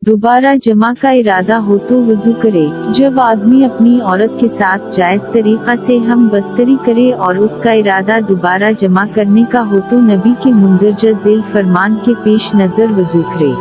दोबारा जमा का इरादा हो तो वजू करे। जब आदमी अपनी औरत के साथ जायज तरीका से हम बस्तरी करे और उसका इरादा दोबारा जमा करने का हो तो नबी के मुंदरजा झेल फरमान के पेश नजर वजू करे।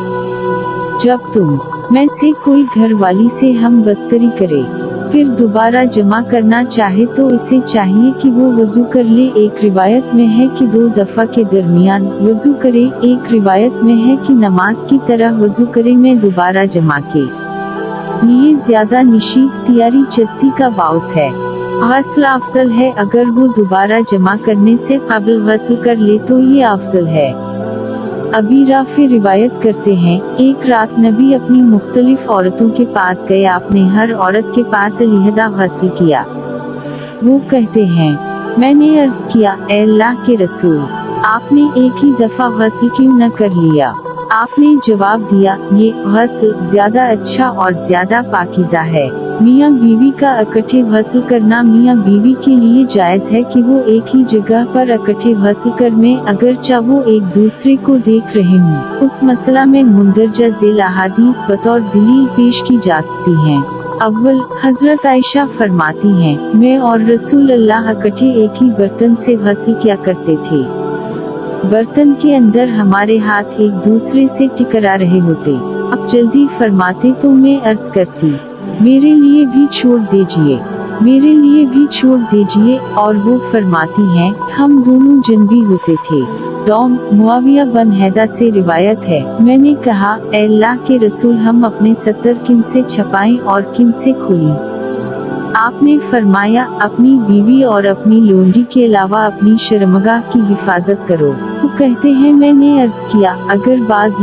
जब तुम में से कोई घर वाली से हम बस्तरी करे फिर दोबारा जमा करना चाहे तो इसे चाहिए कि वो वजू कर ले। एक रिवायत में है कि 2 दफा के दरमियान वजू करे, एक रिवायत में है कि नमाज की तरह वजू करे में दोबारा जमा के लिए ज्यादा निशीत तियारी चस्ती का बाउस है। गस्ल अफजल है, अगर वो दोबारा जमा करने से कबल गस्ल कर ले तो ये अफजल है। अबी राफी रिवायत करते हैं, एक रात नबी अपनी मुख्तलिफ औरतों के पास गए, आपने हर औरत के पास अलहदा गस्ल किया। वो कहते हैं, मैंने अर्ज किया, ए अल्लाह के रसूल, आपने एक ही दफा गस्ल क्यों न कर लिया? आपने जवाब दिया, ये गस्ल ज्यादा अच्छा और ज्यादा पाकीज़ा है। मियाँ बीवी का इकट्ठे गस्ल करना मियाँ बीवी के लिए जायज है कि वो एक ही जगह पर इकट्ठे गस्ल कर में, अगर चाहे वो एक दूसरे को देख रहे हों। उस मसला में मुंदरजा झेल अहादीस बतौर दलील पेश की जा सकती हैं। अव्वल, हजरत आयशा फरमाती हैं, मैं और रसूल अल्लाह इकट्ठे एक ही बर्तन से गस्ल किया करते थे। बर्तन के अंदर हमारे हाथ एक दूसरे से टकरा रहे होते। अब जल्दी फरमाते तो मैं अर्ज करती, मेरे लिए भी छोड़ दीजिए, मेरे लिए भी छोड़ दीजिए, और वो फरमाती हैं, हम दोनों जनबी होते थे। दौम मुआविया बन हैदा से रिवायत है, मैंने कहा, ए अल्लाह के रसूल, हम अपने सत्तर किन से छपाएं और किन से खोलें? आपने फरमाया, अपनी बीवी और अपनी लोंडी के अलावा अपनी शर्मगाह की हिफाजत करो। वो कहते हैं, मैंने अर्ज किया, अगर बाज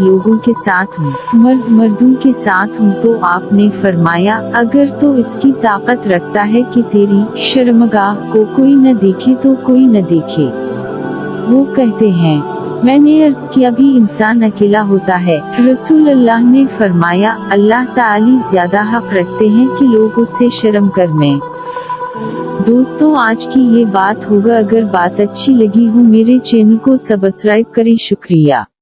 लोगों के साथ हूँ, मर्द मर्दों के साथ हूँ, तो आपने फरमाया, अगर तो इसकी ताकत रखता है कि तेरी शर्मगाह को कोई न देखे तो कोई न देखे। वो कहते हैं, मैंने अर्ज किया, भी इंसान अकेला होता है? रसूल अल्लाह ने फरमाया, अल्लाह ताली ज्यादा हक रखते हैं कि लोग उससे शर्म कर में। दोस्तों, आज की ये बात होगा। अगर बात अच्छी लगी हो मेरे चैनल को सब्सक्राइब करें। शुक्रिया।